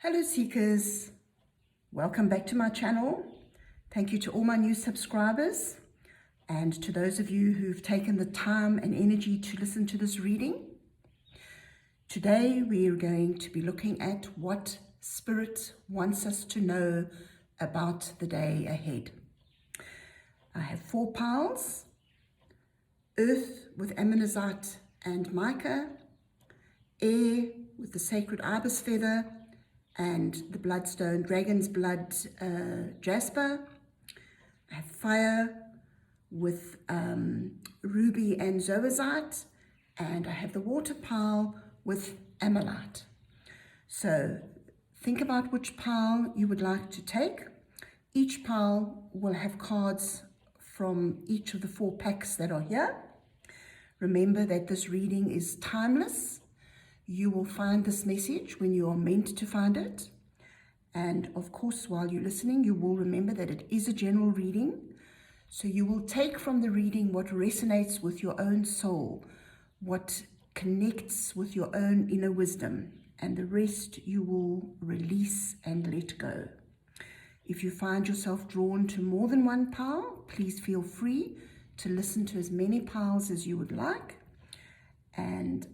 Hello Seekers, welcome back to my channel. Thank you to all my new subscribers and to those of you who've taken the time and energy to listen to this reading. Today we are going to be looking at what Spirit wants us to know about the day ahead. I have 4 piles: earth with Ammonite and mica, air with the sacred ibis feather and the bloodstone dragon's blood Jasper. I have fire with ruby and zoisite, and I have the water pile with Ammonite. So think about which pile you would like to take. Each pile will have cards from each of the 4 packs that are here. Remember that this reading is timeless. You will find this message when you are meant to find it. And of course, while you're listening, you will remember that it is a general reading. So you will take from the reading what resonates with your own soul, what connects with your own inner wisdom, and the rest you will release and let go. If you find yourself drawn to more than one pile, please feel free to listen to as many piles as you would like. And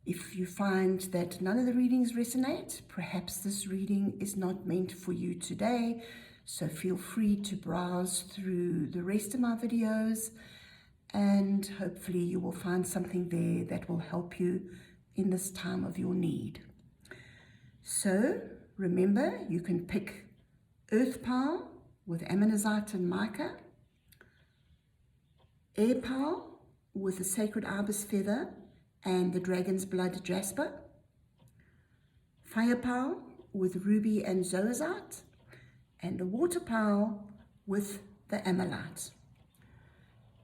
if you find that none of the readings resonate, perhaps this reading is not meant for you today. So feel free to browse through the rest of my videos, and hopefully you will find something there that will help you in this time of your need. So remember, you can pick earth pile with ammonite and mica, air pile with the sacred ibis feather and the dragon's blood Jasper, fire pile with ruby and zoisite, and the water pile with the Ammonite.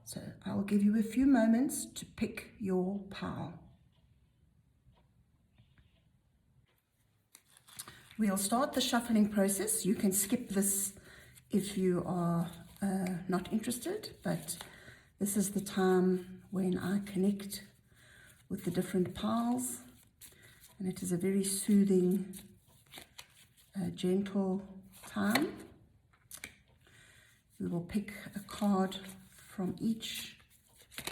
So I'll give you a few moments to pick your pile. We'll start the shuffling process. You can skip this if you are not interested, but this is the time when I connect with the different piles, and it is a very soothing, gentle time. We will pick a card from each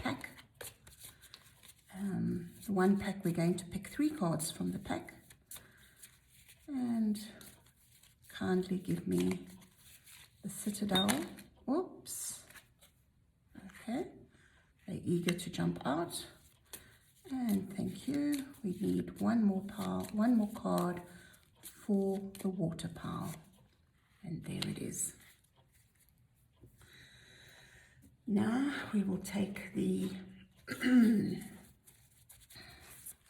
pack. The one pack, we're going to pick 3 cards from the pack, and kindly give me the Citadel. Oops. Okay, they're eager to jump out. And thank you. We need one more card for the water pile. And there it is. Now we will take the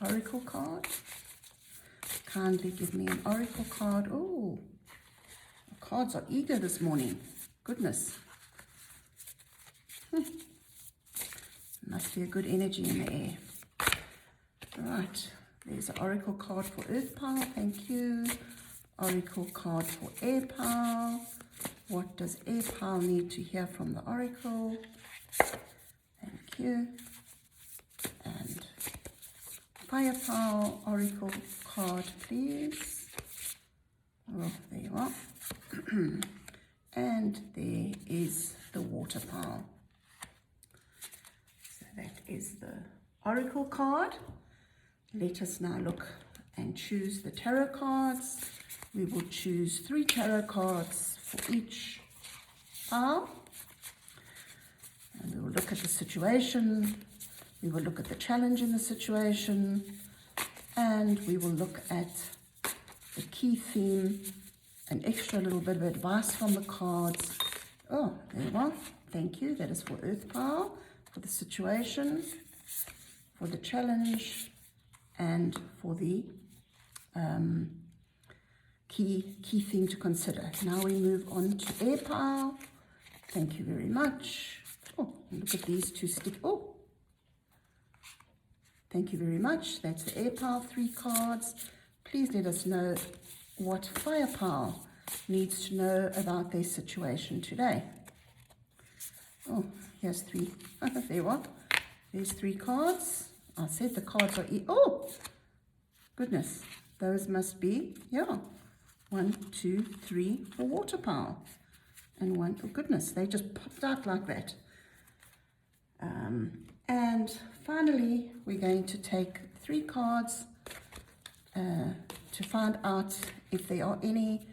oracle card. Kindly give me an oracle card. Oh, the cards are eager this morning. Goodness. Must be a good energy in the air. Right, there's an oracle card for earth pile, thank you. Oracle card for air pile. What does air pile need to hear from the oracle? Thank you. And fire pile oracle card, please. Oh, there you are. And there is the water pile. So that is the oracle card. Let us now look and choose the tarot cards. We will choose 3 tarot cards for each pile. And we will look at the situation. We will look at the challenge in the situation. And we will look at the key theme, an extra little bit of advice from the cards. Oh, there you are. Thank you. That is for earth pile, for the situation, for the challenge, and for the key thing to consider. Now we move on to air pile. Thank you very much. Oh, look at these 2 stick. Oh, thank you very much. That's the air pile 3 cards. Please let us know what fire pile needs to know about their situation today. Oh, here's 3. There you are. There's 3 cards. I said the cards are oh, goodness. those must be, yeah, 1, 2, 3 for water power. And 1, oh goodness, they just popped out like that. And finally, we're going to take 3 cards to find out if there are any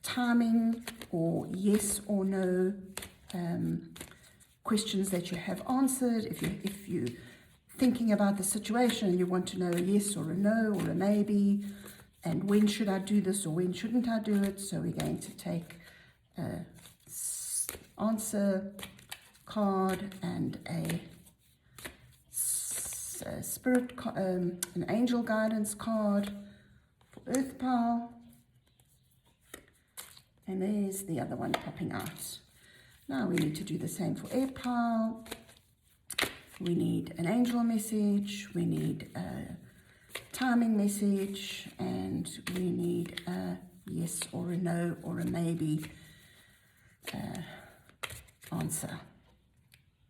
timing or yes or no questions that you have answered. If you're thinking about the situation, you want to know a yes or a no or a maybe, and when should I do this or when shouldn't I do it. So we're going to take a answer card and a spirit, an angel guidance card for Earth Power. And there's the other one popping out. Now we need to do the same for Air Power. We need an angel message, we need a timing message, and we need a yes or a no or a maybe answer.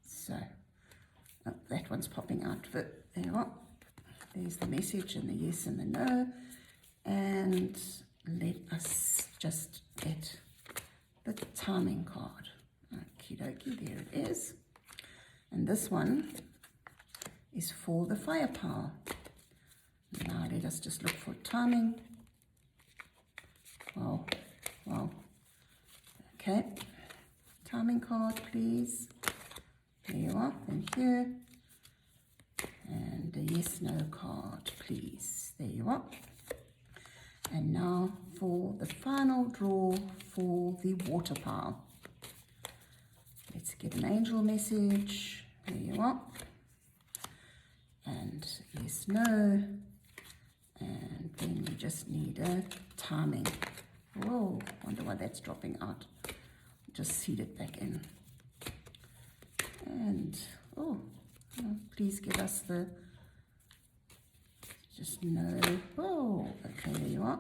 So that one's popping out. But there you are. There's the message and the yes and the no. And let us just get the timing card. Okie dokie, there it is. And this one is for the firepower. Now let us just look for timing. Wow. Okay. Timing card, please. There you are, thank you. And a yes, no card, please. There you are. And now for the final draw for the water power. Let's get an angel message. There you are. And yes, no. And then we just need a timing. Whoa, wonder why that's dropping out. Just seed it back in. And, oh, please give us the, just no. Oh, okay, there you are.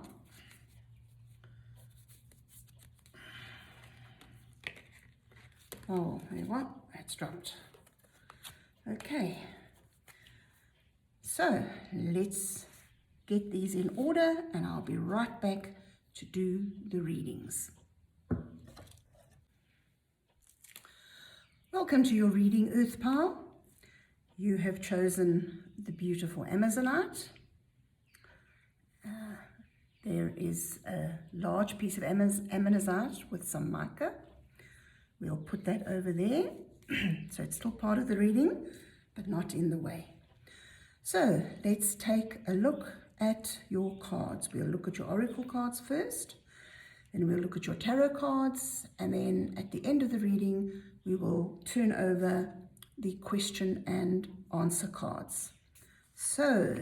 Oh, there you are. That's dropped. Okay. So let's get these in order and I'll be right back to do the readings. Welcome to your reading, Earth Power. You have chosen the beautiful Ammonite. There is a large piece of Ammonite with some mica. We'll put that over there. So it's still part of the reading, but not in the way. So let's take a look at your cards. We'll look at your oracle cards first, then we'll look at your tarot cards, and then at the end of the reading, we will turn over the question and answer cards. So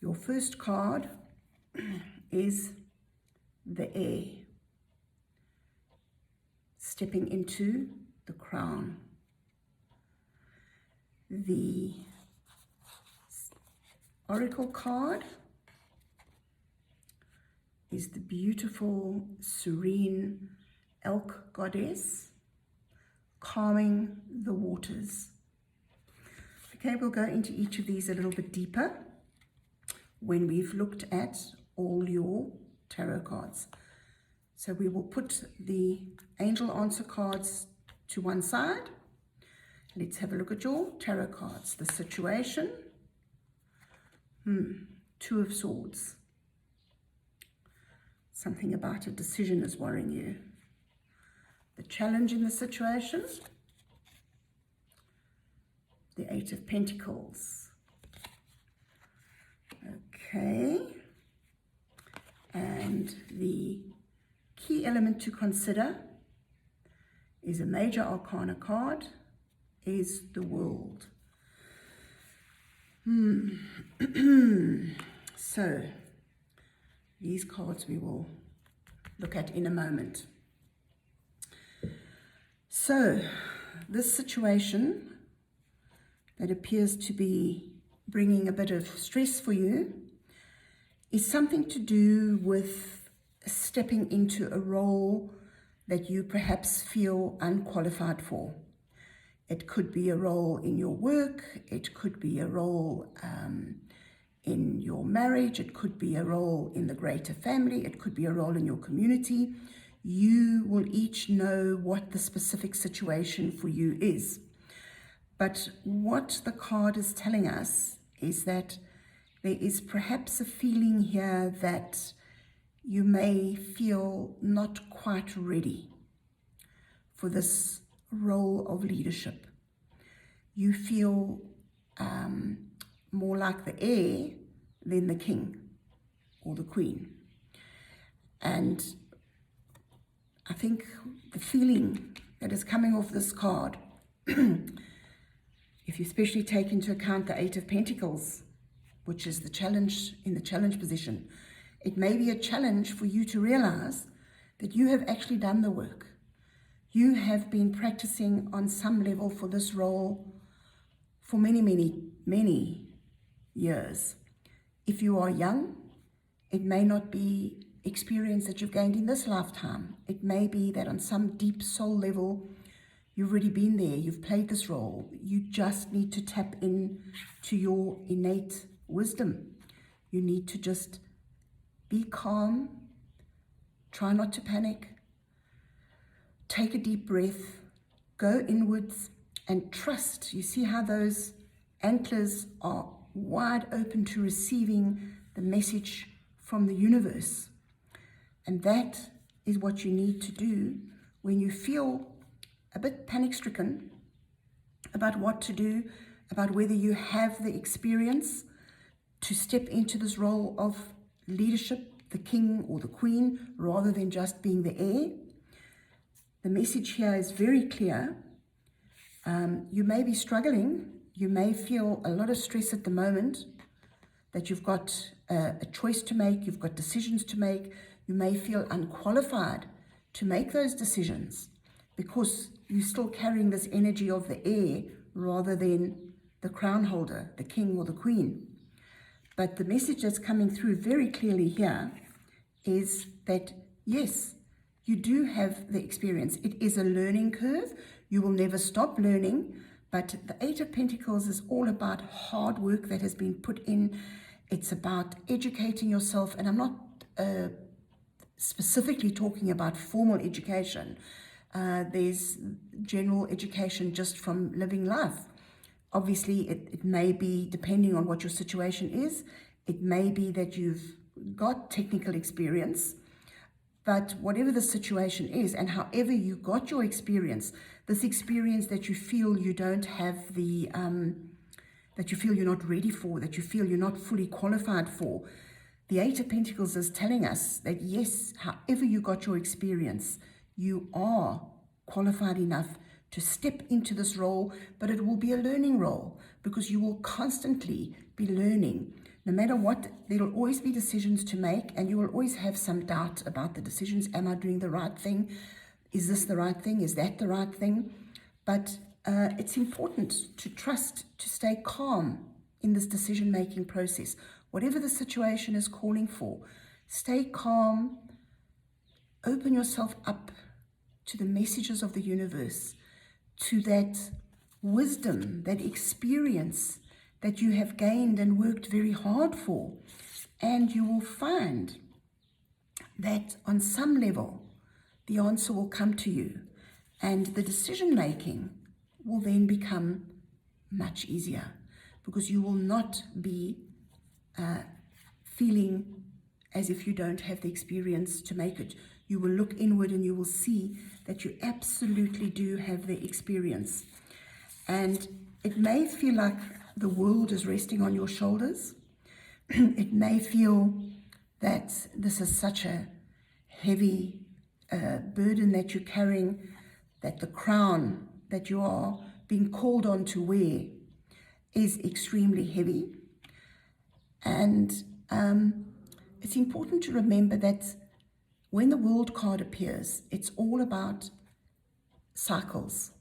your first card is the air, stepping into the crown. The oracle card is the beautiful, serene elk goddess, calming the waters. Okay, we'll go into each of these a little bit deeper when we've looked at all your tarot cards. So we will put the angel answer cards to one side. Let's have a look at your tarot cards. The situation, Two of Swords. Something about a decision is worrying you. The challenge in the situation, the Eight of Pentacles. Okay. And the key element to consider is a major arcana card, is the World. So these cards we will look at in a moment. So this situation that appears to be bringing a bit of stress for you is something to do with stepping into a role that you perhaps feel unqualified for. It could be a role in your work, it could be a role in your marriage, it could be a role in the greater family, it could be a role in your community. You will each know what the specific situation for you is. But what the card is telling us is that there is perhaps a feeling here that you may feel not quite ready for this role of leadership. You feel more like the heir than the king or the queen. And I think the feeling that is coming off this card, if you especially take into account the Eight of Pentacles, which is the challenge in the challenge position, it may be a challenge for you to realize that you have actually done the work. You have been practicing on some level for this role for many, many, many years. If you are young, it may not be experience that you've gained in this lifetime. It may be that on some deep soul level, you've already been there, you've played this role. You just need to tap in to your innate wisdom. You need to just be calm, try not to panic, take a deep breath, go inwards and trust. You see how those antlers are wide open to receiving the message from the universe. And that is what you need to do when you feel a bit panic-stricken about what to do, about whether you have the experience to step into this role of leadership, the king or the queen, rather than just being the heir. The message here is very clear. You may be struggling. You may feel a lot of stress at the moment, that you've got a choice to make, you've got decisions to make. You may feel unqualified to make those decisions because you're still carrying this energy of the heir rather than the crown holder, the king or the queen. But the message that's coming through very clearly here is that, yes, you do have the experience. It is a learning curve. You will never stop learning. But the Eight of Pentacles is all about hard work that has been put in. It's about educating yourself. And I'm not specifically talking about formal education. There's general education just from living life. Obviously, it may be, depending on what your situation is, it may be that you've got technical experience. But whatever the situation is, and however you got your experience, this experience that you feel you don't have the, that you feel you're not ready for, that you feel you're not fully qualified for, the Eight of Pentacles is telling us that yes, however you got your experience, you are qualified enough to step into this role, but it will be a learning role because you will constantly be learning. No matter what, there will always be decisions to make, and you will always have some doubt about the decisions. Am I doing the right thing? Is this the right thing? Is that the right thing? But it's important to trust, to stay calm in this decision-making process. Whatever the situation is calling for, stay calm, open yourself up to the messages of the universe, to that wisdom, that experience that you have gained and worked very hard for. And you will find that on some level, the answer will come to you. And the decision-making will then become much easier because you will not be feeling as if you don't have the experience to make it. You will look inward and you will see that you absolutely do have the experience. And it may feel like the world is resting on your shoulders. It may feel that this is such a heavy burden that you're carrying, that the crown that you are being called on to wear is extremely heavy. And it's important to remember that when the World card appears, it's all about cycles.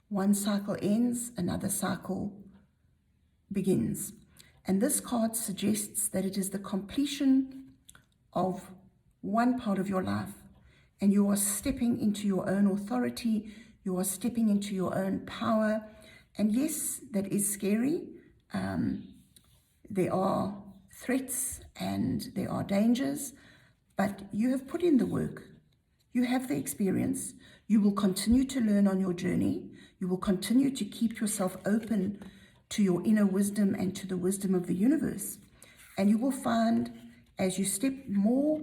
One cycle ends, another cycle begins. And this card suggests that it is the completion of one part of your life, and you are stepping into your own authority, you are stepping into your own power. And yes, that is scary. There are threats and there are dangers, but you have put in the work. You have the experience. You will continue to learn on your journey. You will continue to keep yourself open to your inner wisdom and to the wisdom of the universe. And you will find, as you step more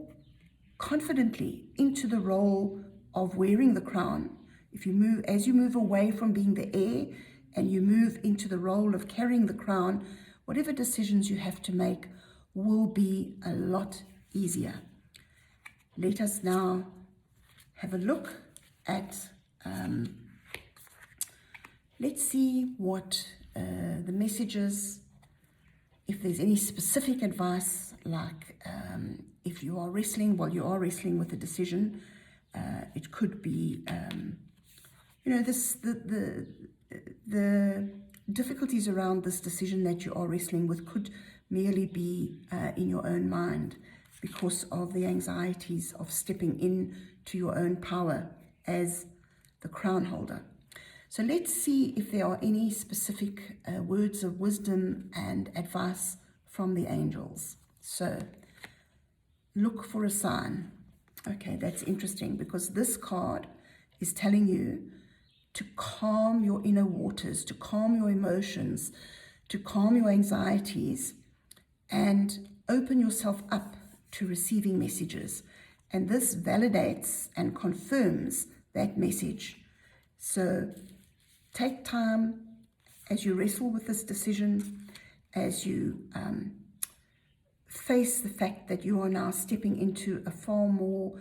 confidently into the role of wearing the crown, as you move away from being the heir and you move into the role of carrying the crown, whatever decisions you have to make will be a lot easier. Let us now have a look at, let's see what the messages, if there's any specific advice, like if you are wrestling, while you are wrestling with a decision, it could be, the difficulties around this decision that you are wrestling with could merely be in your own mind because of the anxieties of stepping in to your own power as the crown holder. So let's see if there are any specific words of wisdom and advice from the angels. So look for a sign. Okay, that's interesting because this card is telling you to calm your inner waters, to calm your emotions, to calm your anxieties, and open yourself up to receiving messages. And this validates and confirms that message. So take time as you wrestle with this decision, as you face the fact that you are now stepping into a far more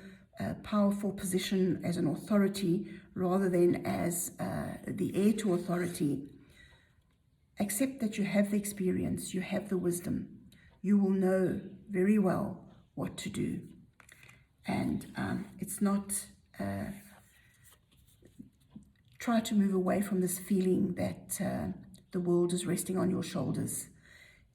powerful position as an authority rather than as the heir to authority. Accept that you have the experience, you have the wisdom. You will know very well what to do. And it's not, try to move away from this feeling that the world is resting on your shoulders.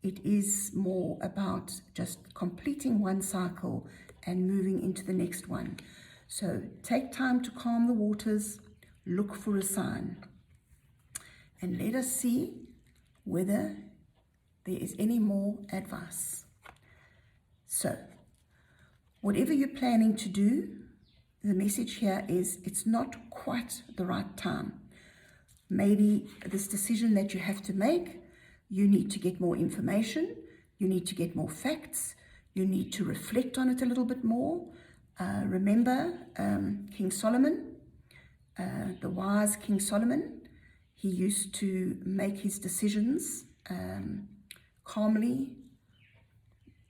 It is more about just completing one cycle and moving into the next one. So take time to calm the waters, look for a sign, and let us see whether there is any more advice. So whatever you're planning to do, the message here is it's not quite the right time. Maybe this decision that you have to make, you need to get more information, you need to get more facts, you need to reflect on it a little bit more. Remember King Solomon, the wise King Solomon, he used to make his decisions calmly,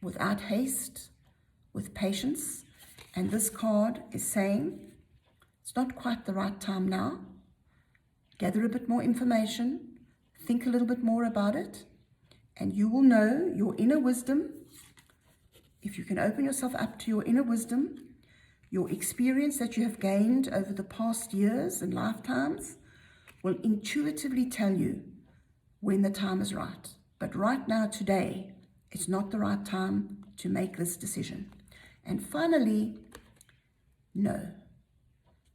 without haste, with patience. And this card is saying it's not quite the right time now. Gather a bit more information, think a little bit more about it, and you will know your inner wisdom. If you can open yourself up to your inner wisdom, your experience that you have gained over the past years and lifetimes will intuitively tell you when the time is right. But right now, today, it's not the right time to make this decision. And finally, no,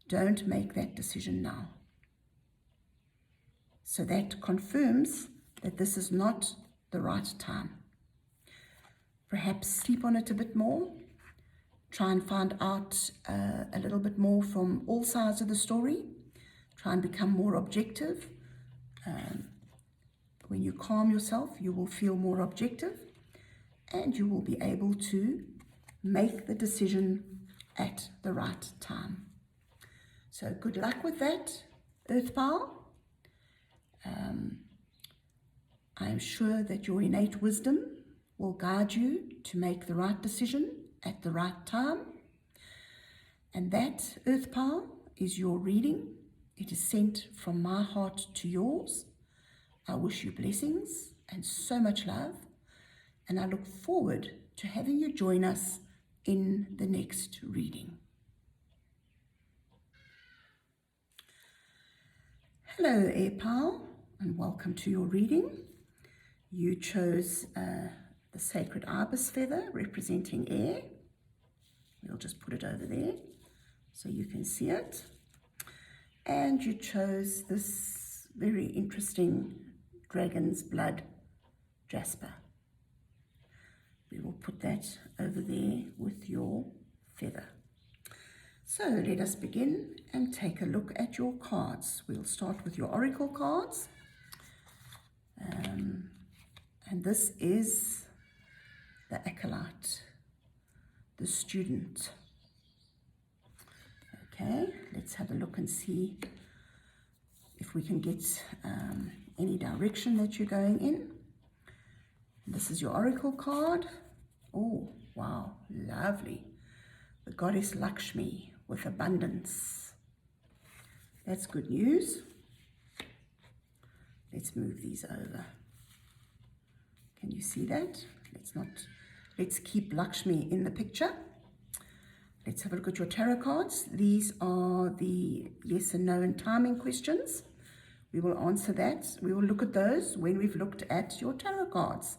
don't make that decision now. So that confirms that this is not the right time. Perhaps sleep on it a bit more. Try and find out a little bit more from all sides of the story. Try and become more objective. When you calm yourself, you will feel more objective and you will be able to make the decision at the right time. So good luck with that, Earth Pal. I am sure that your innate wisdom will guide you to make the right decision at the right time. And that, Earth Pal, is your reading. It is sent from my heart to yours. I wish you blessings and so much love. And I look forward to having you join us in the next reading. Hello, Air Pal, and welcome to your reading. You chose the sacred ibis feather representing air. We'll just put it over there so you can see it. And you chose this very interesting dragon's blood, Jasper. We will put that over there with your feather. So let us begin and take a look at your cards. We'll start with your oracle cards. And this is the acolyte, the student. Okay, let's have a look and see if we can get any direction that you're going in. This is your oracle card. Oh, wow, lovely. The goddess Lakshmi with abundance. That's good news. Let's move these over. Can you see that? Let's keep Lakshmi in the picture. Let's have a look at your tarot cards. These are the yes and no and timing questions. We will answer that. We will look at those when we've looked at your tarot cards.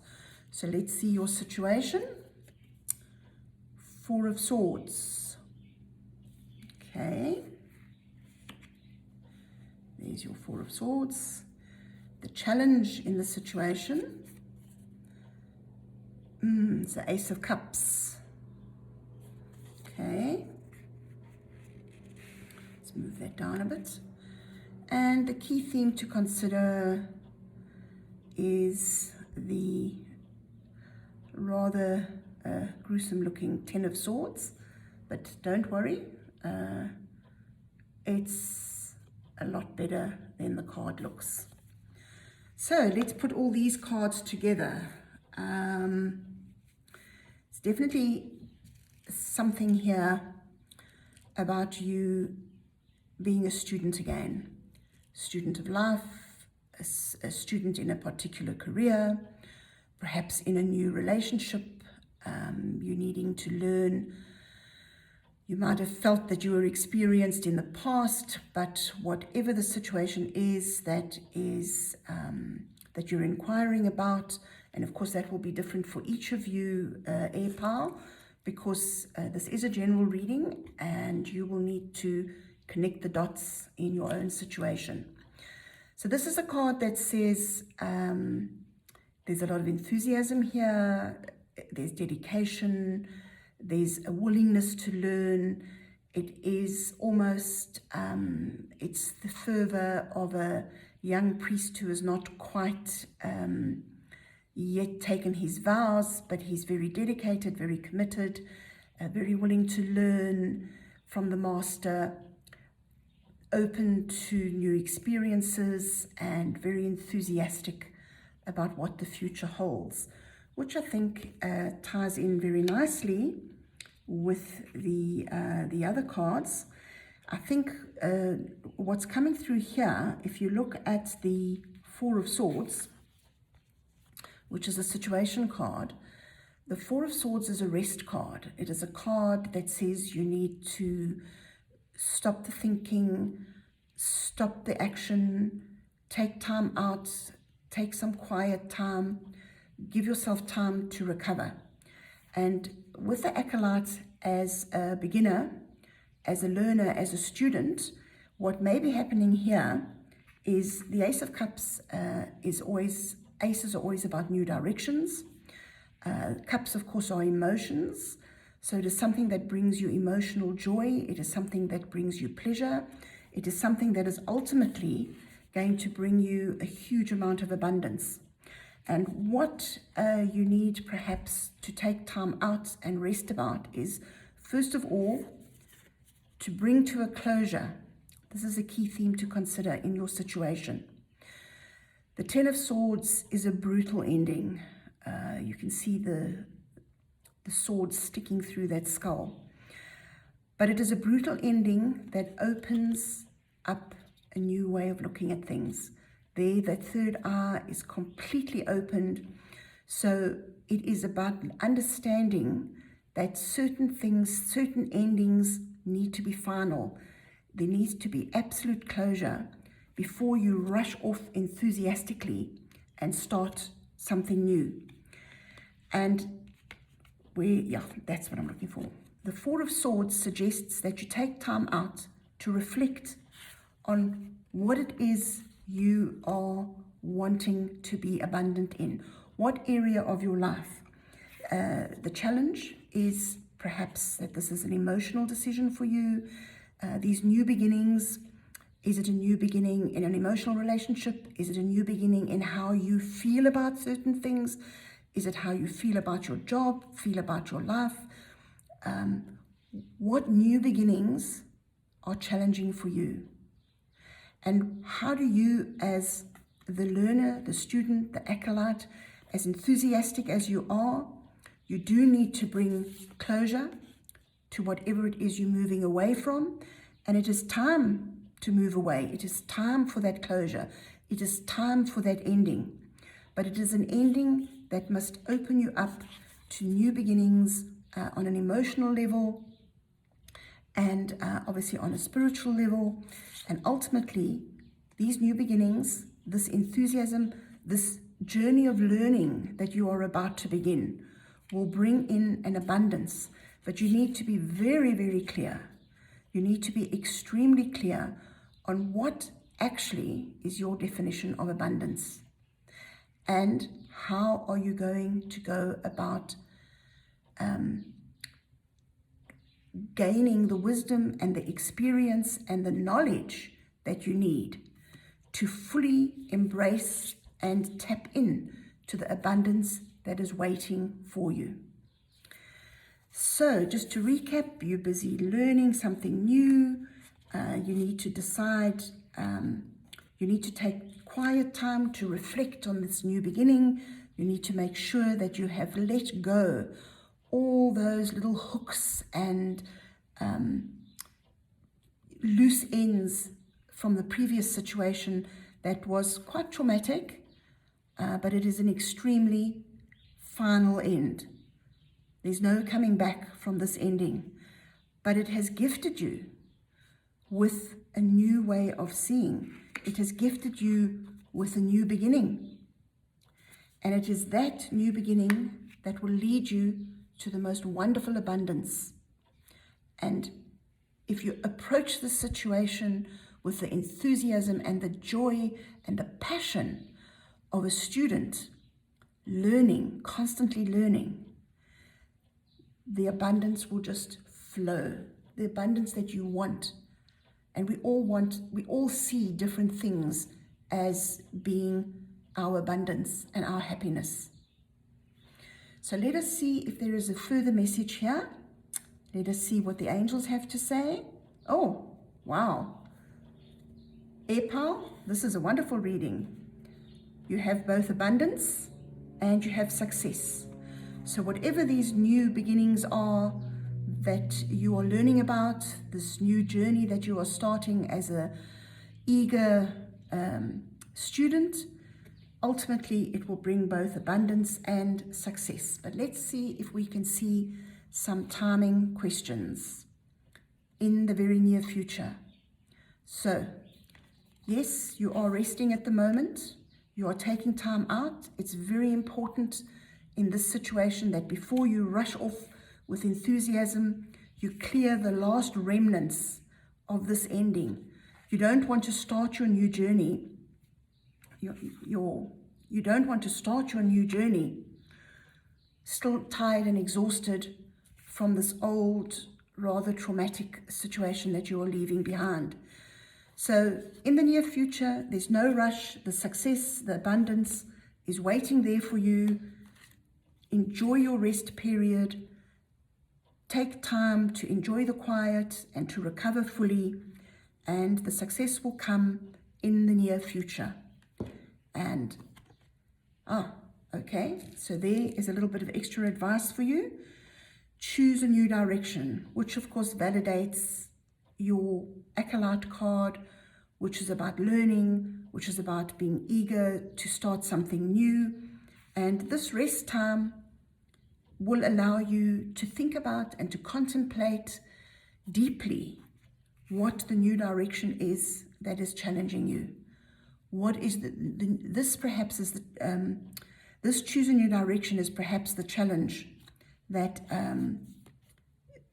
So let's see your situation. Four of Swords. Okay. There's your Four of Swords. The challenge in the situation. It's the Ace of Cups. Okay. Let's move that down a bit. And the key theme to consider is the rather gruesome looking Ten of Swords, but don't worry, it's a lot better than the card looks. So let's put all these cards together. It's definitely something here about you being a student again, student of life, a student in a particular career, perhaps in a new relationship. You needing to learn. You might have felt that you were experienced in the past, but whatever the situation is that you're inquiring about, and of course that will be different for each of you, Air Pal, because this is a general reading and you will need to connect the dots in your own situation. So this is a card that says there's a lot of enthusiasm here, there's dedication, there's a willingness to learn. It is almost, it's the fervor of a young priest who has not quite yet taken his vows, but he's very dedicated, very committed, very willing to learn from the master, open to new experiences, and very enthusiastic about what the future holds, which I think ties in very nicely with the other cards. I think what's coming through here, if you look at the Four of Swords, which is a situation card, the Four of Swords is a rest card. It is a card that says you need to stop the thinking, stop the action, take time out, take some quiet time, give yourself time to recover. And with the acolyte as a beginner, as a learner, as a student, what may be happening here is the Ace of Cups aces are always about new directions. Cups, of course, are emotions. So it is something that brings you emotional joy. It is something that brings you pleasure. It is something that is ultimately going to bring you a huge amount of abundance. And what you need perhaps to take time out and rest about is, first of all, to bring to a closure. This is a key theme to consider in your situation. The Ten of Swords is a brutal ending. You can see the sword sticking through that skull. But it is a brutal ending that opens up a new way of looking at things. There, that third eye is completely opened. So it is about understanding that certain things, certain endings need to be final. There needs to be absolute closure before you rush off enthusiastically and start something new. And that's what I'm looking for. The Four of Swords suggests that you take time out to reflect on what it is you are wanting to be abundant in. What area of your life? The challenge is perhaps that this is an emotional decision for you. These new beginnings, is it a new beginning in an emotional relationship? Is it a new beginning in how you feel about certain things? Is it how you feel about your job, feel about your life? What new beginnings are challenging for you? And how do you, as the learner, the student, the acolyte, as enthusiastic as you are, you do need to bring closure to whatever it is you're moving away from. And it is time to move away. It is time for that closure. It is time for that ending. But it is an ending that must open you up to new beginnings on an emotional level, and obviously on a spiritual level. And ultimately, these new beginnings, this enthusiasm, this journey of learning that you are about to begin will bring in an abundance. But you need to be very, very clear. You need to be extremely clear on what actually is your definition of abundance. And how are you going to go about gaining the wisdom and the experience and the knowledge that you need to fully embrace and tap in to the abundance that is waiting for you. So just to recap, you're busy learning something new. You need to decide, you need to take quiet time to reflect on this new beginning. You need to make sure that you have let go all those little hooks and loose ends from the previous situation that was quite traumatic, but it is an extremely final end. There's no coming back from this ending, but it has gifted you with a new way of seeing. It has gifted you with a new beginning. And it is that new beginning that will lead you to the most wonderful abundance. And if you approach the situation with the enthusiasm and the joy and the passion of a student learning, constantly learning, the abundance will just flow, the abundance that you want. And we all see different things as being our abundance and our happiness. So let us see if there is a further message here. Let us see what the angels have to say. Oh, wow. Epal, this is a wonderful reading. You have both abundance and you have success. So whatever these new beginnings are that you are learning about, this new journey that you are starting as a eager student, ultimately it will bring both abundance and success. But let's see if we can see some timing questions in the very near future. So, yes, you are resting at the moment. You are taking time out. It's very important in this situation that before you rush off with enthusiasm, you clear the last remnants of this ending. You don't want to start your new journey. You don't want to start your new journey still tired and exhausted from this old, rather traumatic situation that you are leaving behind. So in the near future, there's no rush. The success, the abundance is waiting there for you. Enjoy your rest period. Take time to enjoy the quiet and to recover fully, and the success will come in the near future. And, okay, so there is a little bit of extra advice for you. Choose a new direction, which of course validates your acolyte card, which is about learning, which is about being eager to start something new. And this rest time will allow you to think about and to contemplate deeply what the new direction is that is challenging you. What is this perhaps is the, this choose a new direction is perhaps the challenge that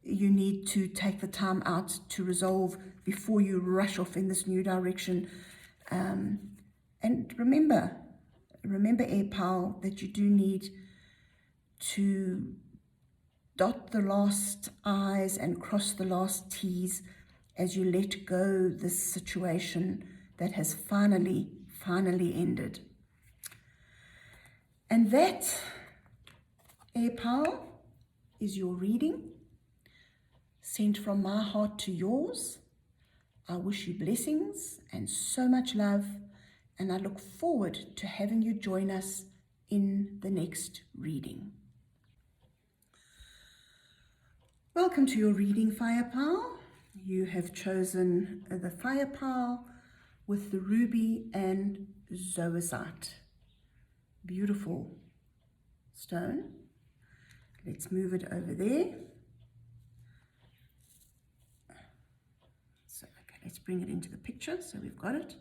you need to take the time out to resolve before you rush off in this new direction. And remember, Air Pal, that you do need to dot the last I's and cross the last T's as you let go this situation that has finally ended. And that, air power, is your reading, sent from my heart to yours. I wish you blessings and so much love, and I look forward to having you join us in the next reading. Welcome to your reading, Fire Pal. You have chosen the Fire Pal with the ruby and zoisite. Beautiful stone. Let's move it over there. So, okay, let's bring it into the picture. So we've got it.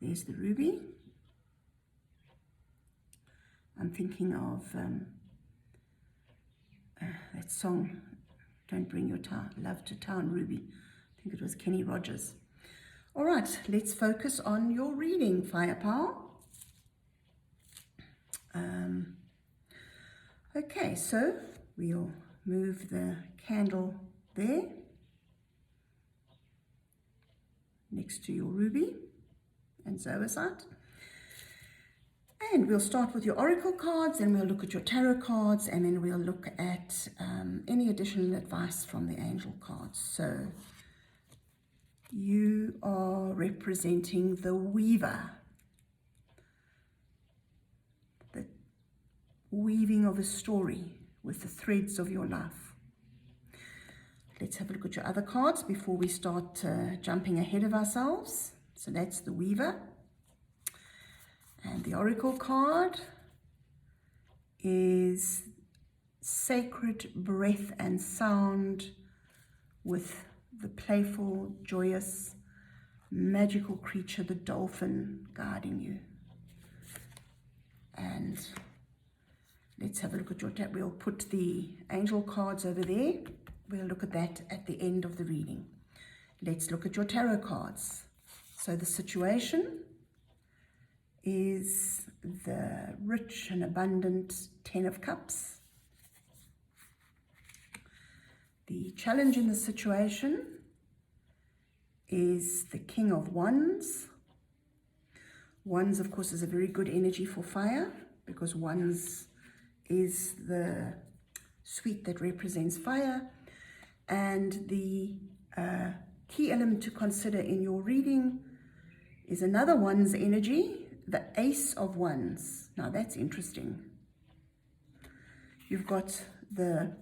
There's the ruby. I'm thinking of that song, Don't Bring Your Love to Town, Ruby. I think it was Kenny Rogers. All right, let's focus on your reading, Fire Pal. Okay, so we'll move the candle there next to your ruby and zoisite. And we'll start with your oracle cards, and we'll look at your tarot cards, and then we'll look at any additional advice from the angel cards. So you are representing the weaver, the weaving of a story with the threads of your life. Let's have a look at your other cards before we start jumping ahead of ourselves. So that's the weaver. And the oracle card is sacred breath and sound, with the playful, joyous, magical creature, the dolphin, guiding you. And let's have a look at your deck. We'll put the angel cards over there. We'll look at that at the end of the reading. Let's look at your tarot cards. So the situation is the rich and abundant Ten of Cups. The challenge in the situation is the King of Wands. Wands, of course, is a very good energy for fire, because Wands is the sweet that represents fire. And the key element to consider in your reading is another Wands energy, the Ace of Wands. Now that's interesting. You've got the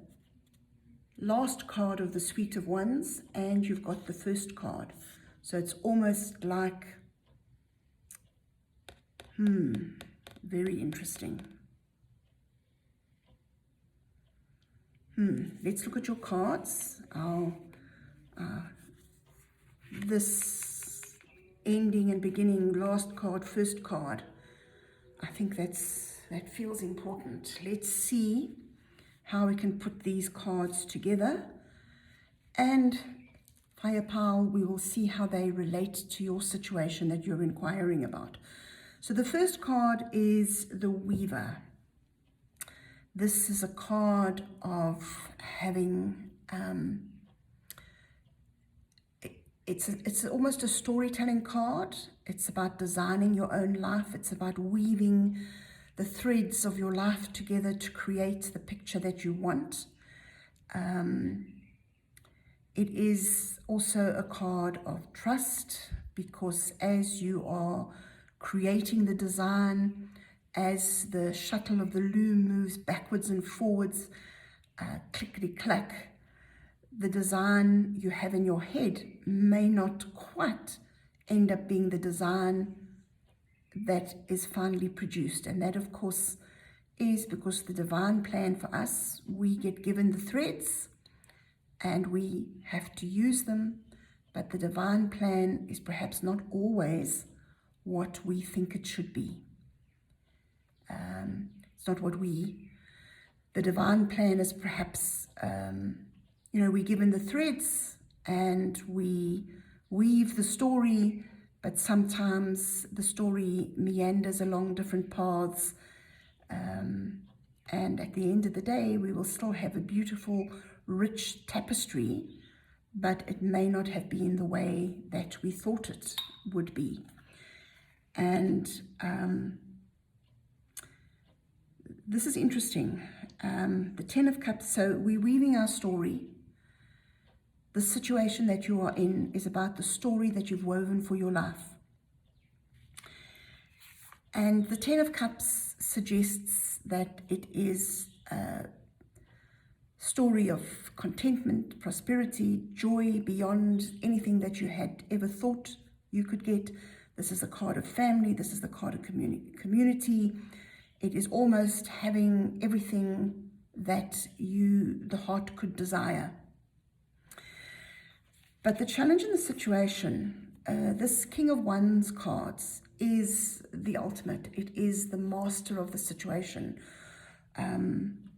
last card of the Suite of Wands, and you've got the first card. So it's almost like, very interesting. Let's look at your cards. This ending and beginning, last card, first card. I think that feels important. Let's see how we can put these cards together. And Fire Pal, we will see how they relate to your situation that you're inquiring about. So the first card is the Weaver. This is a card of having, it's almost a storytelling card. It's about designing your own life. It's about weaving the threads of your life together to create the picture that you want. It is also a card of trust, because as you are creating the design, as the shuttle of the loom moves backwards and forwards, clickety-clack, the design you have in your head may not quite end up being the design that is finally produced. And that, of course, is because the divine plan for us, we get given the threads and we have to use them, but the divine plan is perhaps not always what we think it should be. It's not what the divine plan is perhaps, we're given the threads and we weave the story, but sometimes the story meanders along different paths, And at the end of the day, we will still have a beautiful, rich tapestry, but it may not have been the way that we thought it would be. And this is interesting. The Ten of Cups, so we're weaving our story. The situation that you are in is about the story that you've woven for your life. And the Ten of Cups suggests that it is a story of contentment, prosperity, joy beyond anything that you had ever thought you could get. This is a card of family. This is the card of community. It is almost having everything that the heart could desire. But the challenge in the situation, this King of Wands cards is the ultimate. It is the master of the situation.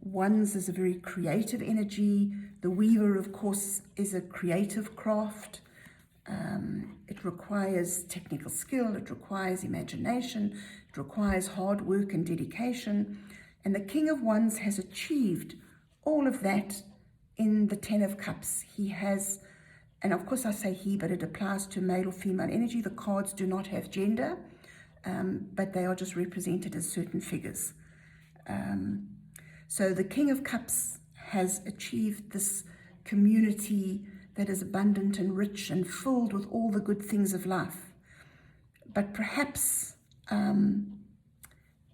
Wands is a very creative energy. The weaver, of course, is a creative craft. It requires technical skill. It requires imagination. It requires hard work and dedication. And the King of Wands has achieved all of that in the Ten of Cups. He has, and of course I say he, but it applies to male or female energy. The cards do not have gender, but they are just represented as certain figures. So the King of Cups has achieved this community that is abundant and rich and filled with all the good things of life. But perhaps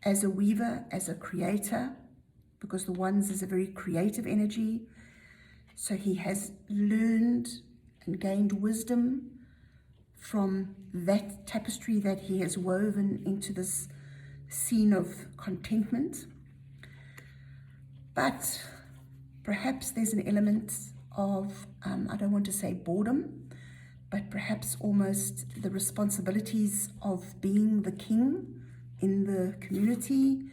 as a weaver, as a creator, because the Wands is a very creative energy, so he has learned and gained wisdom from that tapestry that he has woven into this scene of contentment. But perhaps there's an element of, I don't want to say boredom, but perhaps almost the responsibilities of being the king in the community,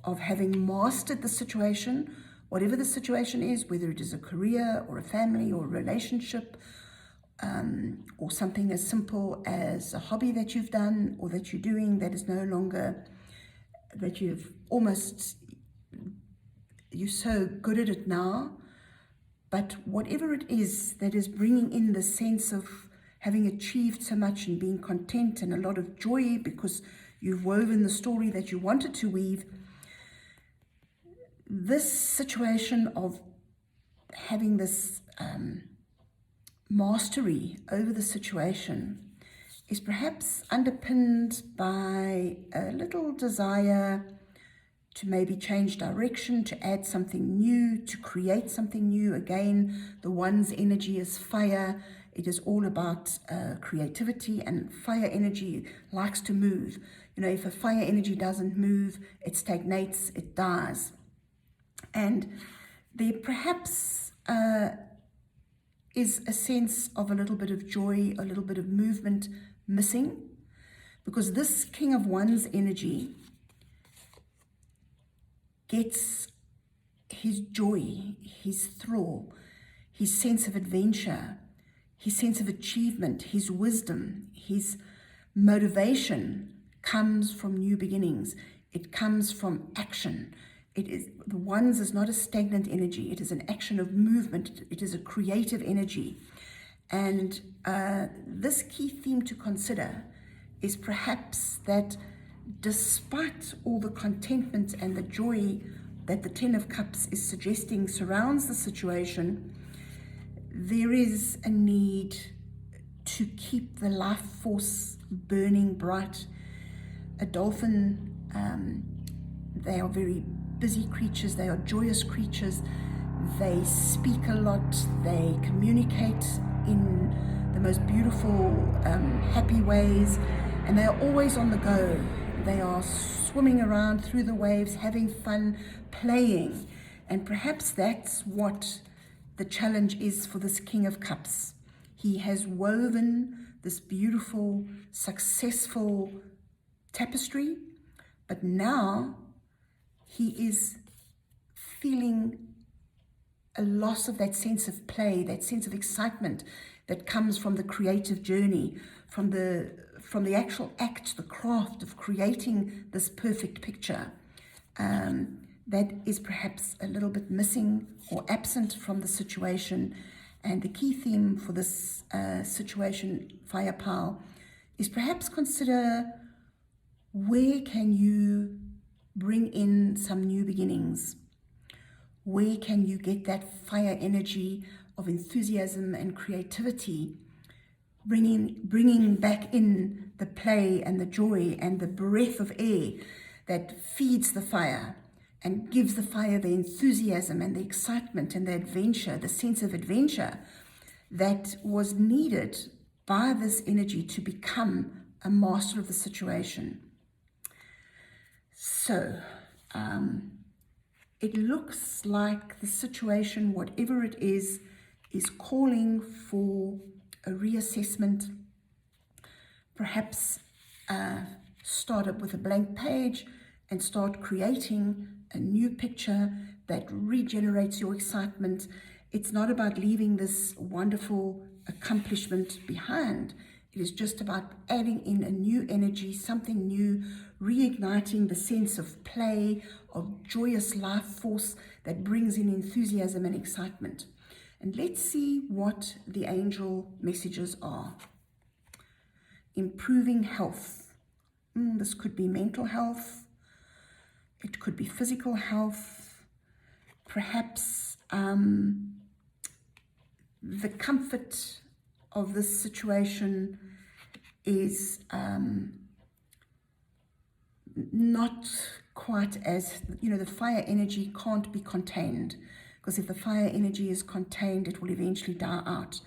of having mastered the situation, whatever the situation is, whether it is a career or a family or a relationship, or something as simple as a hobby that you've done or that you're doing that is no longer, that you're so good at it now. But whatever it is that is bringing in the sense of having achieved so much and being content and a lot of joy because you've woven the story that you wanted to weave, this situation of having this mastery over the situation is perhaps underpinned by a little desire to maybe change direction, to add something new, to create something new. Again, the Wands energy is fire. It is all about creativity, and fire energy likes to move. You know, if a fire energy doesn't move, it stagnates, it dies. And there perhaps is a sense of a little bit of joy, a little bit of movement missing, because this King of Wands energy gets his joy, his thrill, his sense of adventure, his sense of achievement, his wisdom, his motivation comes from new beginnings. It comes from action. The Wands is not a stagnant energy. It is an action of movement. It is a creative energy. And this key theme to consider is perhaps that despite all the contentment and the joy that the Ten of Cups is suggesting surrounds the situation, there is a need to keep the life force burning bright. A dolphin, they are very busy creatures, they are joyous creatures, they speak a lot, they communicate in the most beautiful, happy ways, and they are always on the go. They are swimming around through the waves, having fun, playing. And perhaps that's what the challenge is for this King of Cups. He has woven this beautiful, successful tapestry, but now he is feeling a loss of that sense of play, that sense of excitement that comes from the creative journey, from the actual act, the craft of creating this perfect picture. that is perhaps a little bit missing or absent from the situation. And the key theme for this situation, fire pile, is perhaps consider where can you bring in some new beginnings? Where can you get that fire energy of enthusiasm and creativity, bringing back in the play and the joy and the breath of air that feeds the fire and gives the fire the enthusiasm and the excitement and the adventure, the sense of adventure that was needed by this energy to become a master of the situation. So, it looks like the situation, whatever it is calling for a reassessment. Perhaps start up with a blank page and start creating a new picture that regenerates your excitement. It's not about leaving this wonderful accomplishment behind. It is just about adding in a new energy, something new, reigniting the sense of play, of joyous life force that brings in enthusiasm and excitement. And let's see what the angel messages are. Improving health. This could be mental health. It could be physical health. Perhaps the comfort of this situation is not quite as, the fire energy can't be contained, because if the fire energy is contained, it will eventually die out.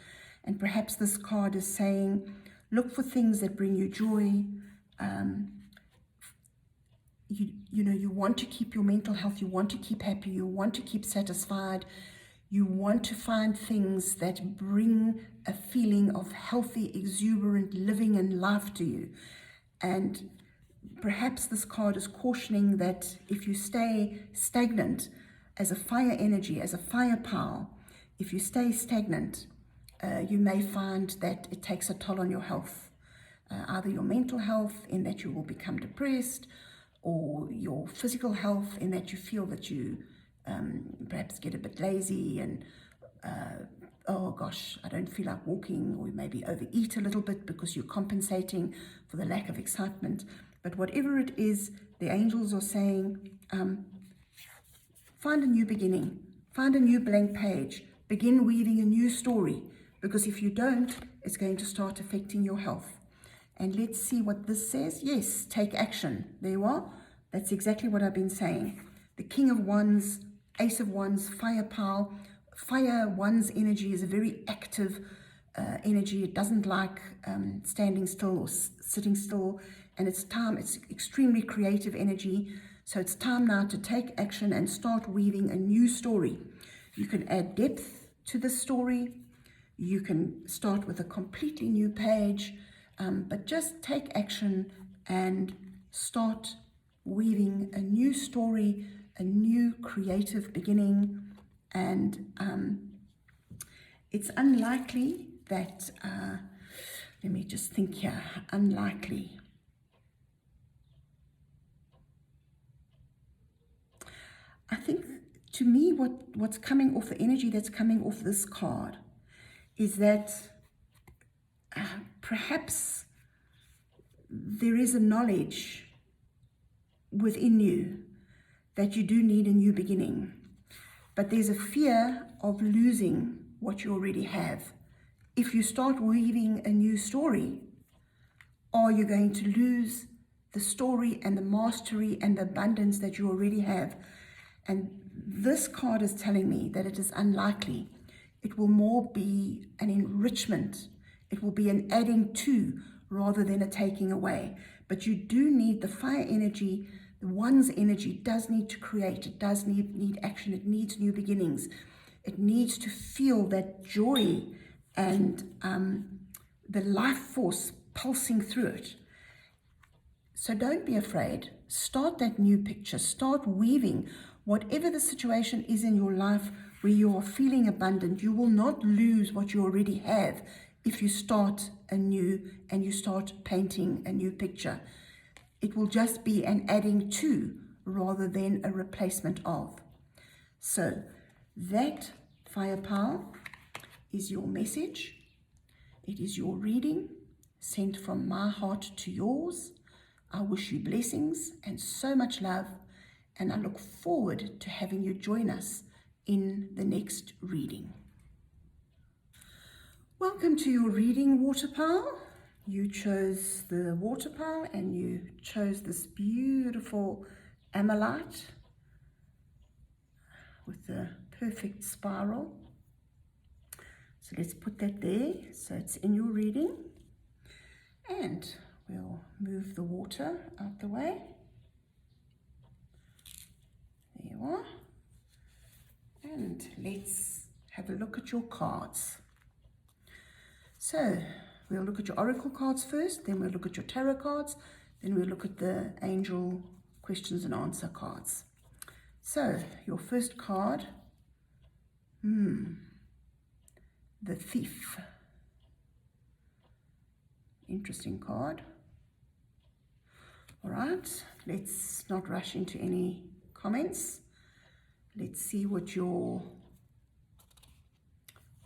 And perhaps this card is saying, look for things that bring you joy. You want to keep your mental health, you want to keep happy, you want to keep satisfied, you want to find things that bring a feeling of healthy, exuberant living and life to you. And perhaps this card is cautioning that if you stay stagnant as a fire energy, as a fire power, if you stay stagnant, you may find that it takes a toll on your health, either your mental health in that you will become depressed, or your physical health in that you feel that you perhaps get a bit lazy and oh gosh, I don't feel like walking, or maybe overeat a little bit because you're compensating for the lack of excitement. But whatever it is, the angels are saying, find a new beginning, find a new blank page, begin weaving a new story, because if you don't, it's going to start affecting your health. And let's see what this says. Yes, take action. There you are. That's exactly what I've been saying. The King of Wands, Ace of Wands, fire power. Fire one's energy is a very active energy. It doesn't like standing still or sitting still. And it's extremely creative energy. So it's time now to take action and start weaving a new story. You can add depth to the story. You can start with a completely new page, but just take action and start weaving a new story, a new creative beginning. And it's unlikely that, let me just think here, unlikely. I think to me what's coming off, the energy that's coming off this card, is that perhaps there is a knowledge within you that you do need a new beginning, but there's a fear of losing what you already have. If you start weaving a new story, are you going to lose the story and the mastery and the abundance that you already have? And this card is telling me that it is unlikely. It will more be an enrichment. It will be an adding to rather than a taking away. But you do need the fire energy. One's energy does need to create. It does need action. It needs new beginnings. It needs to feel that joy and the life force pulsing through it. So don't be afraid. Start that new picture. Start weaving. Whatever the situation is in your life where you are feeling abundant, you will not lose what you already have if you start anew and you start painting a new picture. It will just be an adding to rather than a replacement of. So that fire pile is your message. It is your reading sent from my heart to yours. I wish you blessings and so much love, and I look forward to having you join us in the next reading. Welcome to your reading, water pile. You chose the water pile and you chose this beautiful Ammonite with the perfect spiral. So let's put that there so it's in your reading, and we'll move the water out the way. There you are. And let's have a look at your cards. So we'll look at your oracle cards first, then we'll look at your tarot cards, then we'll look at the angel questions and answer cards. So your first card, the Thief. Interesting card. All right, let's not rush into any comments. Let's see what your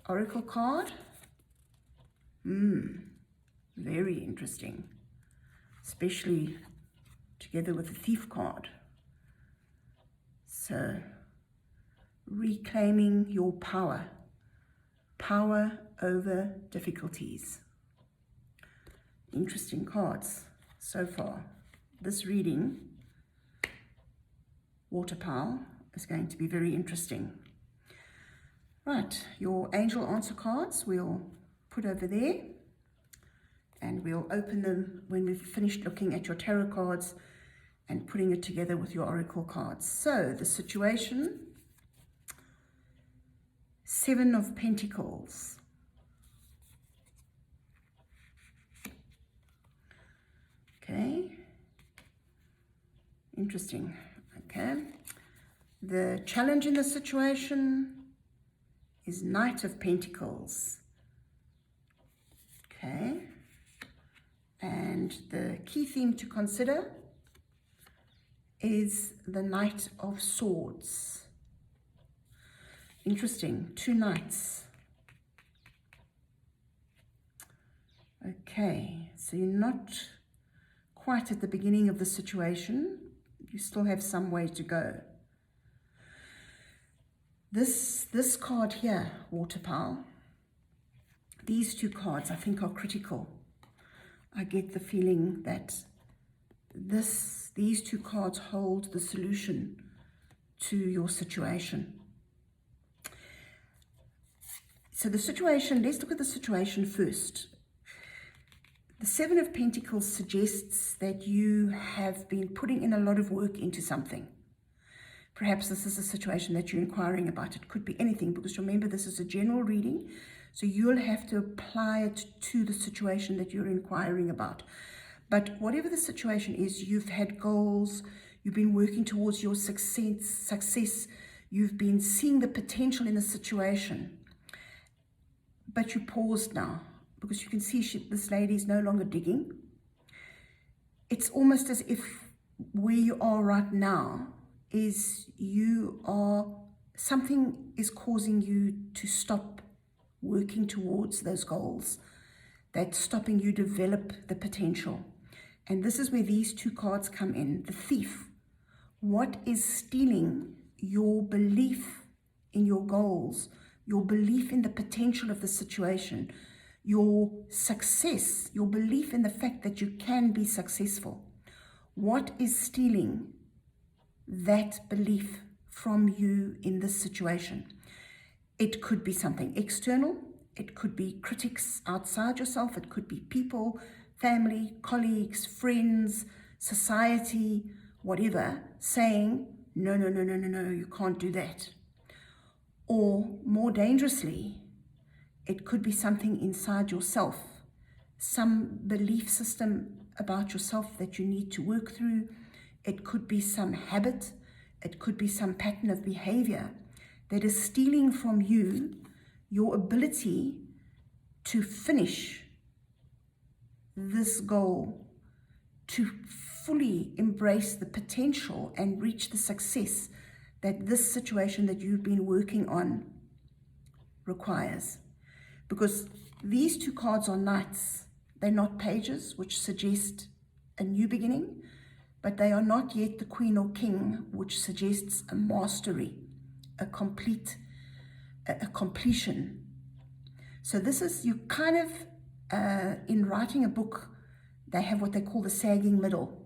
oracle card. Very interesting, especially together with the Thief card. So, reclaiming your power over difficulties. Interesting cards so far. This reading, water pile, is going to be very interesting. Right, your angel answer cards we'll put over there, and we'll open them when we've finished looking at your tarot cards and putting it together with your oracle cards. So the situation, 7 of Pentacles. Okay, interesting. Okay, the challenge in the situation is Knight of Pentacles. Okay, and the key theme to consider is the Knight of Swords. Interesting, 2 knights. Okay, so you're not quite at the beginning of the situation. You still have some way to go. This card here, water pile, these 2 cards I think are critical. I get the feeling that these 2 cards hold the solution to your situation. So the situation, let's look at the situation first. The 7 of Pentacles suggests that you have been putting in a lot of work into something. Perhaps this is a situation that you're inquiring about. It could be anything, because remember, this is a general reading, so you'll have to apply it to the situation that you're inquiring about. But whatever the situation is, you've had goals, you've been working towards your success, you've been seeing the potential in the situation, but you paused now, because you can see this lady is no longer digging. It's almost as if where you are right now is something is causing you to stop working towards those goals, that's stopping you develop the potential. And this is where these 2 cards come in. The Thief. What is stealing your belief in your goals, your belief in the potential of the situation, your success, your belief in the fact that you can be successful? What is stealing that belief from you in this situation? It could be something external. It could be critics outside yourself. It could be people, family, colleagues, friends, society, whatever, saying, no, you can't do that. Or more dangerously, it could be something inside yourself, some belief system about yourself that you need to work through. It could be some habit. It could be some pattern of behavior that is stealing from you your ability to finish this goal, to fully embrace the potential and reach the success that this situation that you've been working on requires. Because these two cards are knights. They're not pages, which suggest a new beginning, but they are not yet the queen or king, which suggests a mastery, a completion. So this is, you kind of, in writing a book, they have what they call the sagging middle.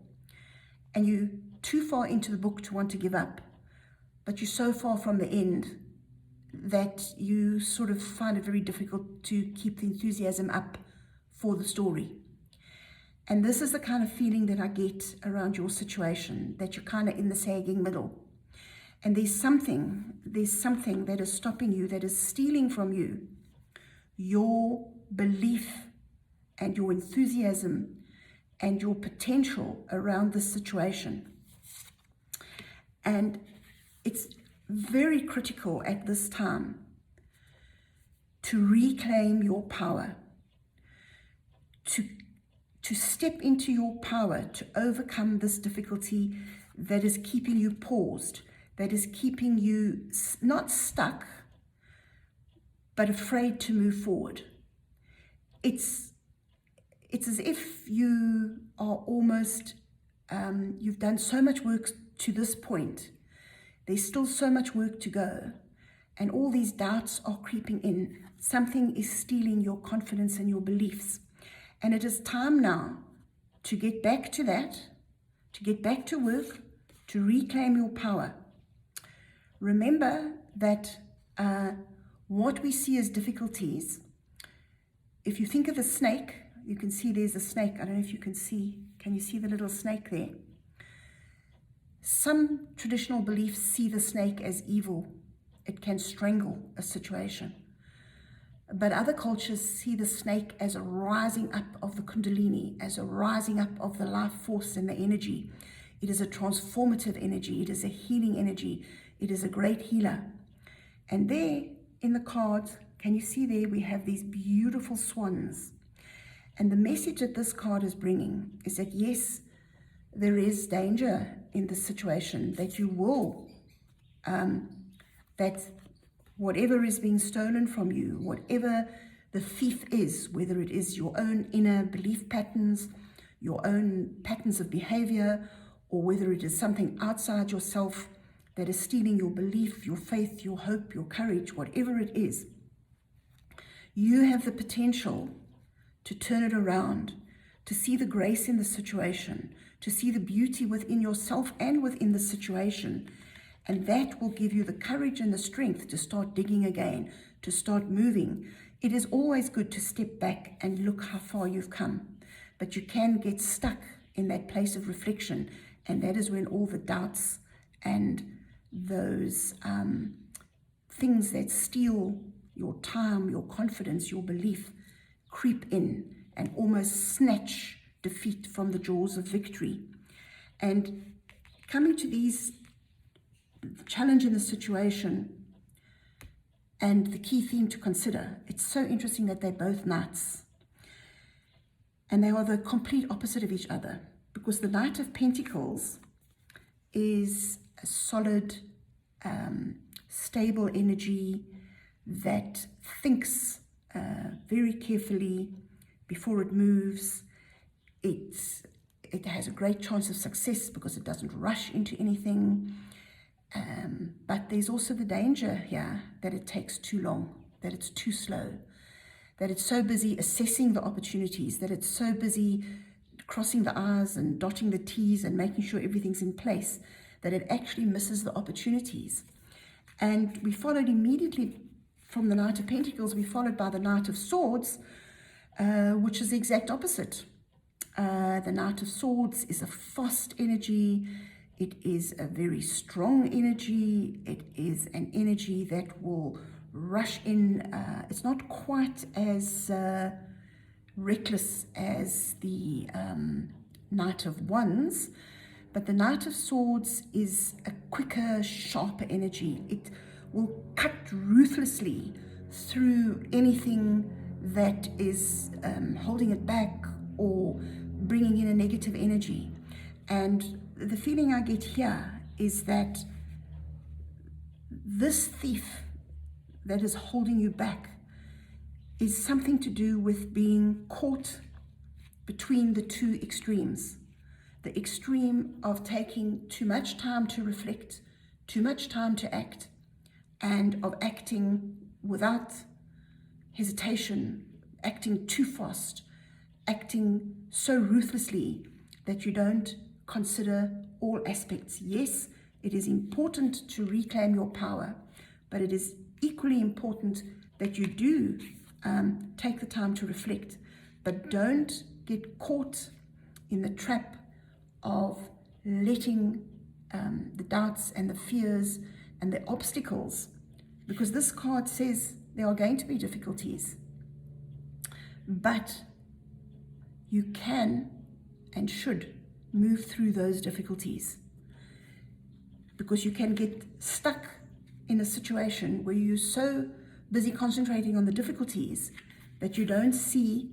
And you're too far into the book to want to give up, but you're so far from the end that you sort of find it very difficult to keep the enthusiasm up for the story. And this is the kind of feeling that I get around your situation, that you're kind of in the sagging middle. And there's something that is stopping you, that is stealing from you your belief and your enthusiasm and your potential around this situation. And it's very critical at this time to reclaim your power, to step into your power, to overcome this difficulty that is keeping you paused, that is keeping you not stuck, but afraid to move forward. It's as if you are almost, you've done so much work to this point. There's still so much work to go, and all these doubts are creeping in. Something is stealing your confidence and your beliefs. And it is time now to get back to that, to get back to work, to reclaim your power. Remember that what we see as difficulties, if you think of a snake, you can see there's a snake. I don't know if you can see. Can you see the little snake there? Some traditional beliefs see the snake as evil. It can strangle a situation. But other cultures see the snake as a rising up of the kundalini, as a rising up of the life force and the energy. It is a transformative energy. It is a healing energy. It is a great healer. And there in the cards, can you see there, we have these beautiful swans. And the message that this card is bringing is that yes, there is danger in this situation, that you will, that whatever is being stolen from you, whatever the thief is, whether it is your own inner belief patterns, your own patterns of behavior, or whether it is something outside yourself that is stealing your belief, your faith, your hope, your courage, whatever it is, you have the potential to turn it around, to see the grace in the situation, to see the beauty within yourself and within the situation. And that will give you the courage and the strength to start digging again, to start moving. It is always good to step back and look how far you've come. But you can get stuck in that place of reflection. And that is when all the doubts and those things that steal your time, your confidence, your belief, creep in and almost snatch defeat from the jaws of victory. And coming to these challenge in the situation and the key theme to consider, it's so interesting that they're both knights. And they are the complete opposite of each other, because the Knight of Pentacles is a solid, stable energy that thinks very carefully before it moves. It has a great chance of success because it doesn't rush into anything. But there's also the danger here that it takes too long, that it's too slow, that it's so busy assessing the opportunities, that it's so busy crossing the I's and dotting the T's and making sure everything's in place, that it actually misses the opportunities. And we followed immediately from the Knight of Pentacles, we followed by the Knight of Swords, which is the exact opposite. The Knight of Swords is a fast energy. It is a very strong energy. It is an energy that will rush in. It's not quite as reckless as the Knight of Wands, but the Knight of Swords is a quicker, sharper energy. It will cut ruthlessly through anything that is holding it back or bringing in a negative energy. And the feeling I get here is that this thief that is holding you back is something to do with being caught between the two extremes. The extreme of taking too much time to reflect, too much time to act, and of acting without hesitation, acting too fast, acting so ruthlessly that you don't consider all aspects. Yes, it is important to reclaim your power, but it is equally important that you do take the time to reflect, but don't get caught in the trap of letting the doubts and the fears and the obstacles, because this card says there are going to be difficulties, but you can and should move through those difficulties, because you can get stuck in a situation where you're so busy concentrating on the difficulties that you don't see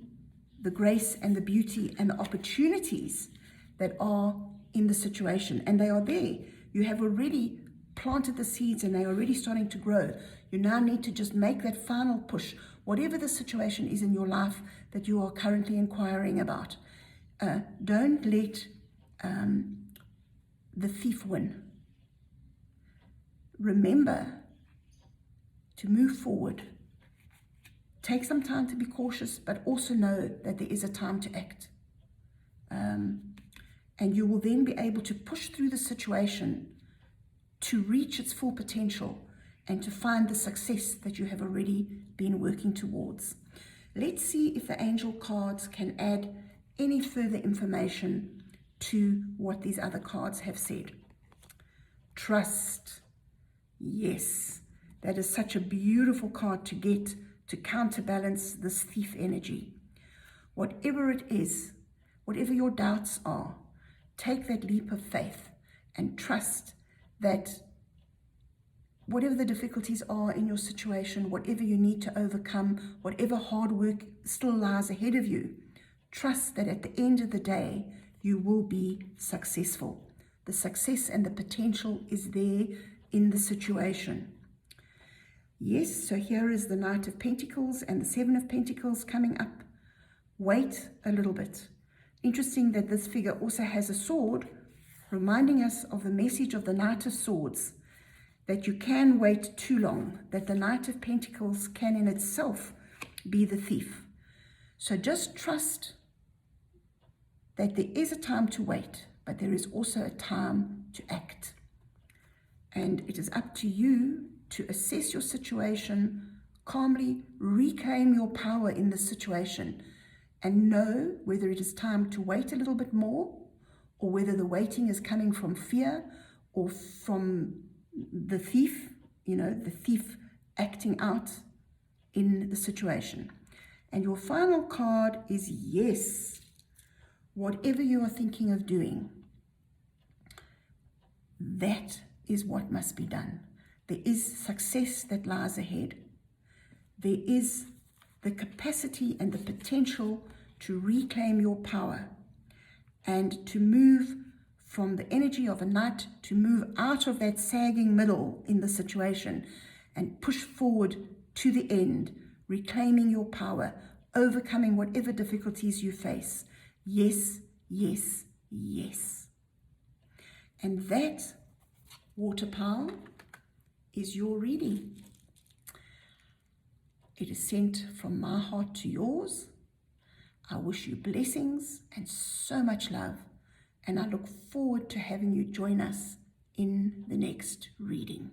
the grace and the beauty and the opportunities that are in the situation. And they are there. You have already planted the seeds and they are already starting to grow. You now need to just make that final push, whatever the situation is in your life that you are currently inquiring about. Don't let the thief win. Remember to move forward. Take some time to be cautious, but also know that there is a time to act. And you will then be able to push through the situation to reach its full potential and to find the success that you have already been working towards. Let's see if the angel cards can add any further information to what these other cards have said. Trust. Yes, that is such a beautiful card to get to counterbalance this thief energy. Whatever it is, whatever your doubts are, take that leap of faith and trust that whatever the difficulties are in your situation, whatever you need to overcome, whatever hard work still lies ahead of you, trust that at the end of the day, you will be successful. The success and the potential is there in the situation. Yes, so here is the Knight of Pentacles and the Seven of Pentacles coming up. Wait a little bit. Interesting that this figure also has a sword, reminding us of the message of the Knight of Swords, that you can wait too long, that the Knight of Pentacles can in itself be the thief. So just trust that there is a time to wait, but there is also a time to act. And it is up to you to assess your situation calmly, reclaim your power in the situation, and know whether it is time to wait a little bit more, or whether the waiting is coming from fear or from the thief, the thief acting out in the situation. And your final card is yes. Whatever you are thinking of doing, that is what must be done. There is success that lies ahead. There is the capacity and the potential to reclaim your power and to move from the energy of a knight, to move out of that sagging middle in the situation and push forward to the end, reclaiming your power, overcoming whatever difficulties you face. Yes, yes, yes. And that, water pile, is your reading. It is sent from my heart to yours. I wish you blessings and so much love, and I look forward to having you join us in the next reading.